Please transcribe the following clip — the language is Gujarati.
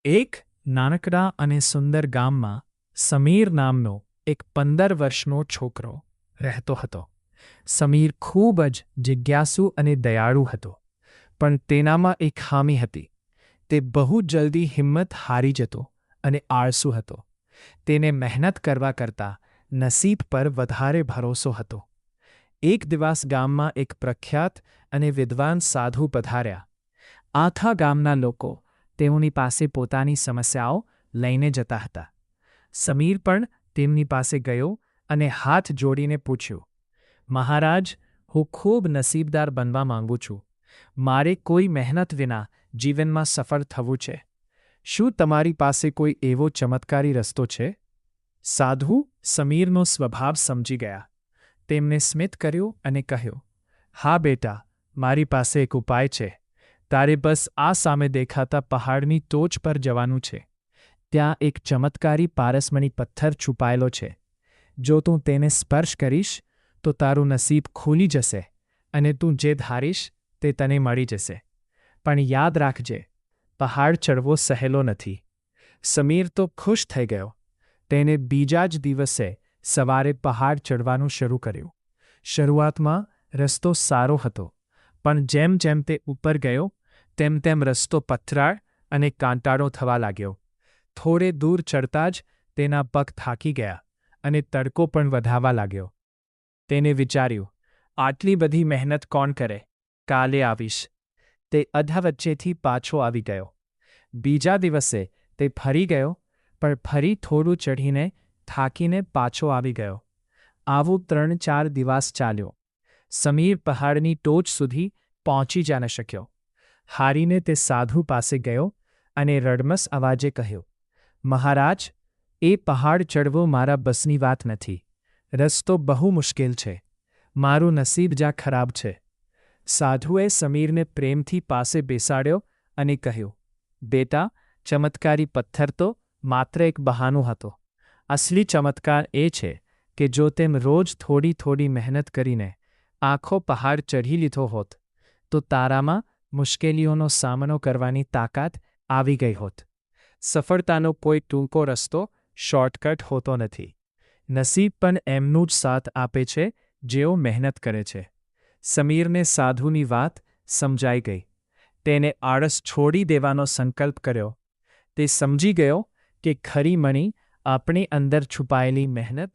એક નાનકડા અને સુંદર ગામમાં સમીર નામનો એક 15 વર્ષનો છોકરો રહેતો હતો. સમીર ખૂબ જ જિજ્ઞાસુ અને દયાળુ હતો, પણ તેનામાં એક ખામી હતી. તે બહુ જલ્દી હિંમત હારી જતો અને આળસુ હતો. તેને મહેનત કરવા કરતાં નસીબ પર વધારે ભરોસો હતો. એક દિવસ ગામમાં એક પ્રખ્યાત અને વિદ્વાન સાધુ પધાર્યા. આખા ગામના લોકો તેઓની પાસે પોતાની સમસ્યાઓ લઈને જતા હતા. સમીર પણ તેમની પાસે ગયો અને હાથ જોડીને પૂછ્યું, મહારાજ, હું ખૂબ નસીબદાર બનવા માંગુ છું. મારે કોઈ મહેનત વિના જીવનમાં સફળ થવું છે. શું તમારી પાસે કોઈ એવો ચમત્કારી રસ્તો છે? સાધુ સમીરનો સ્વભાવ સમજી ગયા. તેમને સ્મિત કર્યું અને કહ્યું, હા બેટા, મારી પાસે એક ઉપાય છે. તારે બસ આ સામે દેખાતા પહાડની ટોચ પર જવાનું છે. ત્યાં એક ચમત્કારી પારસમણી પથ્થર છુપાયેલો છે. જો તું તેને સ્પર્શ કરીશ તો તારું નસીબ ખુલી જશે અને તું જે ધારીશ તે તને મળી જશે. પણ યાદ રાખજે, પહાડ ચડવો સહેલો નથી. સમીર તો ખુશ થઈ ગયો. તેને બીજા જ દિવસે સવારે પહાડ ચડવાનું શરૂ કર્યું. શરૂઆતમાં રસ્તો સારો હતો, પણ જેમ જેમ તે ઉપર ગયો તેમ તેમ રસ્તો પથરાળ અને કાંટાળો થવા લાગ્યો. થોડે દૂર ચડતા જ તેના પગ થાકી ગયા અને તડકો પણ વધાવા લાગ્યો. તેને વિચાર્યું, આટલી બધી મહેનત કોણ કરે? કાલે આવીશ. તે અધવચ્ચેથી પાછો આવી ગયો. બીજા દિવસે તે ફરી ગયો, પણ ફરી થોડું ચઢીને થાકીને પાછો આવી ગયો. આવું 3-4 દિવસ ચાલ્યો. સમીર પહાડની ટોચ સુધી પહોંચી જ ન શક્યો. હારીને તે સાધુ પાસે ગયો અને રડમસ અવાજે કહ્યું, મહારાજ, એ પહાડ ચડવો મારા બસની વાત નથી. રસ્તો બહુ મુશ્કેલ છે. મારું નસીબ જા ખરાબ છે. સાધુએ સમીરને પ્રેમથી પાસે બેસાડ્યો અને કહ્યું, બેટા, ચમત્કારી પથ્થર તો માત્ર એક બહાનું હતો. અસલી ચમત્કાર એ છે કે જો તેમ રોજ થોડી થોડી મહેનત કરીને આખો પહાડ ચઢી લીધો હોત તો તારામાં મુશ્કેલીઓનો સામનો કરવાની તાકાત આવી ગઈ હોત. સફળતાનો કોઈ ટૂંકો રસ્તો શોર્ટકટ હોતો નથી. નસીબ પણ એમનું જ સાથ આપે છે જેઓ મહેનત કરે છે. સમીરને સાધુની વાત સમજાઈ ગઈ. તેને આળસ છોડી દેવાનો સંકલ્પ કર્યો. તે સમજી ગયો કે ખરી મણી આપણી અંદર છુપાયેલી મહેનત